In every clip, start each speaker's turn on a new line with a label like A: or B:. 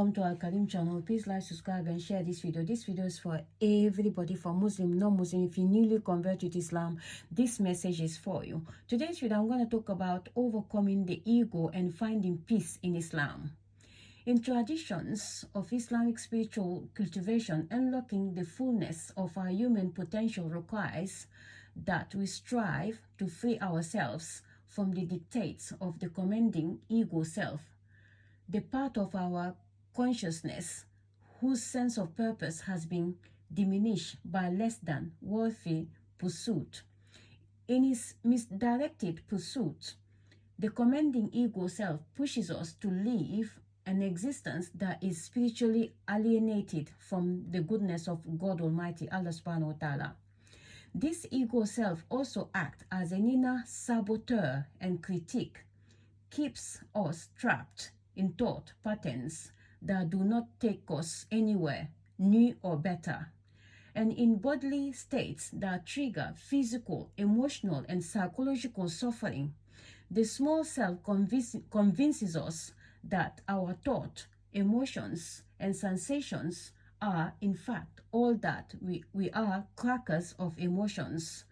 A: welcome to Al Karim channel. Please like, subscribe and share this video. This video is for everybody, for Muslim, non-Muslim. If you newly converted to Islam, this message is for you. Today's video, I'm going to talk about overcoming the ego and finding peace in Islam. In traditions of Islamic spiritual cultivation, unlocking the fullness of our human potential requires that we strive to free ourselves from the dictates of the commanding ego self, the part of our consciousness whose sense of purpose has been diminished by less than worthy pursuit. In its misdirected pursuit, the commanding ego self pushes us to live an existence that is spiritually alienated from the goodness of God Almighty, Allah subhanahu wa ta'ala. This ego self also acts as an inner saboteur and critique, keeps us trapped in thought patterns that do not take us anywhere new or better, and in bodily states that trigger physical, emotional, and psychological suffering. The small self convinces us that our thought, emotions, and sensations are, in fact, all that we are: crackers of emotions,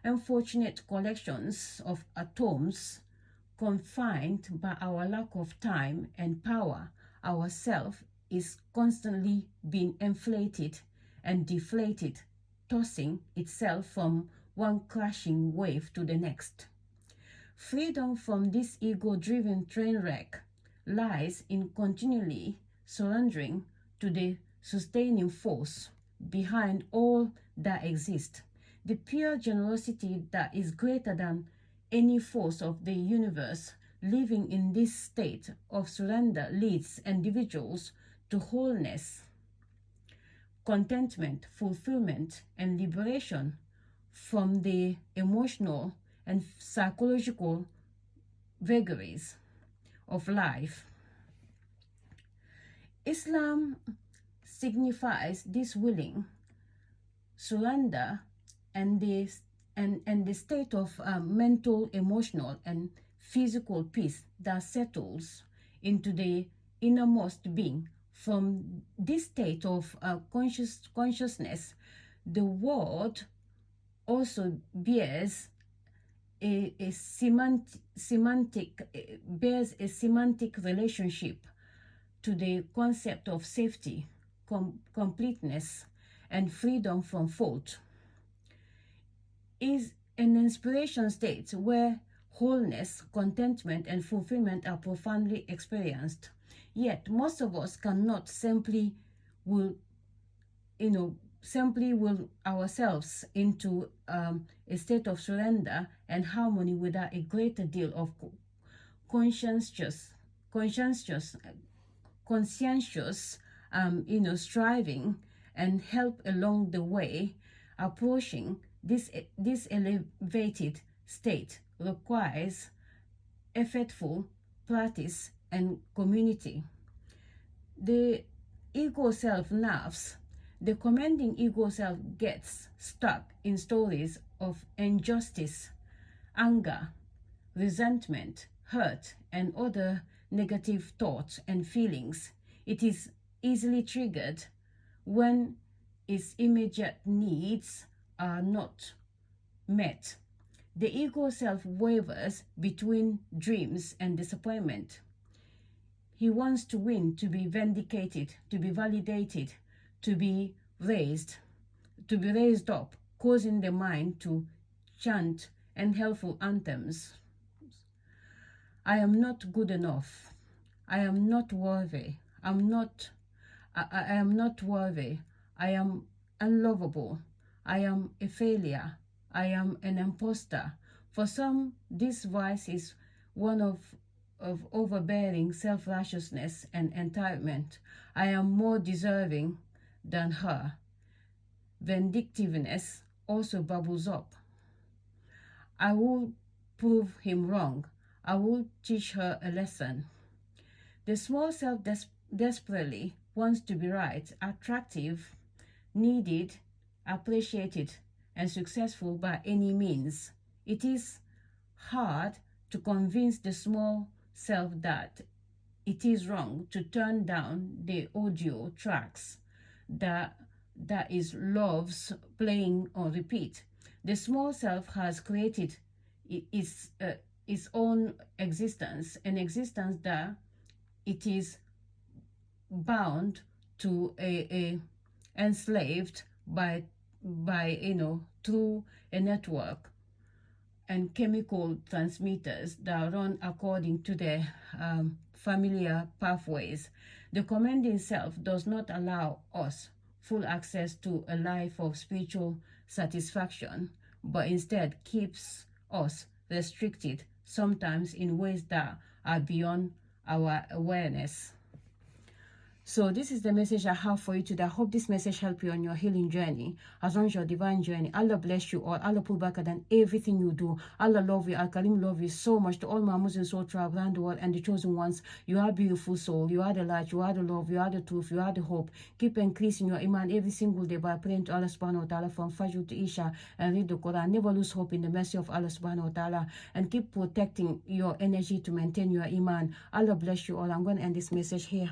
A: unfortunate collections of atoms, confined by our lack of time and power. Our self is constantly being inflated and deflated, tossing itself from one crashing wave to the next. Freedom from this ego-driven train wreck lies in continually surrendering to the sustaining force behind all that exists, the pure generosity that is greater than any force of the universe. Living in this state of surrender leads individuals to wholeness, contentment, fulfillment, and liberation from the emotional and psychological vagaries of life. Islam signifies this willing surrender and the state of mental, emotional, and physical peace that settles into the innermost being. From this state of consciousness, the world also bears a semantic relationship to the concept of safety, completeness, and freedom from fault. Is an inspiration state where wholeness, contentment, and fulfillment are profoundly experienced. Yet most of us cannot simply will ourselves into a state of surrender and harmony without a greater deal of conscientious striving and help along the way. Approaching this elevated state requires effortful practice and community. The ego self nerves. The commanding ego self gets stuck in stories of injustice, anger, resentment, hurt, and other negative thoughts and feelings. It is easily triggered when its immediate needs are not met. The ego self wavers between dreams and disappointment. He wants to win, to be vindicated, to be validated, to be raised up, causing the mind to chant unhelpful anthems. I am not good enough. I am not worthy. I am not worthy. I am unlovable. I am a failure. I am an imposter. For some, this voice is one of overbearing self-righteousness and entitlement. I am more deserving than her. Vindictiveness also bubbles up. I will prove him wrong. I will teach her a lesson. The small self desperately wants to be right, attractive, needed, appreciated, and successful by any means. It is hard to convince the small self that it is wrong to turn down the audio tracks that is love's playing on repeat. The small self has created its own existence, an existence that it is bound to a enslaved by through a network and chemical transmitters that run according to the familiar pathways. The commanding self does not allow us full access to a life of spiritual satisfaction, but instead keeps us restricted, sometimes in ways that are beyond our awareness. So this is the message I have for you today. I hope this message help you on your healing journey, as long as your divine journey. Allah bless you all. Allah pull back than everything you do. Allah love you. Al-Karim love you so much. To all my Muslims who travel around the world and the chosen ones, you are beautiful soul. You are the light. You are the love. You are the truth. You are the hope. Keep increasing your iman every single day by praying to Allah subhanahu wa ta'ala from Fajr to Isha and read the Quran. Never lose hope in the mercy of Allah subhanahu wa ta'ala, and keep protecting your energy to maintain your iman. Allah bless you all. I'm going to end this message here.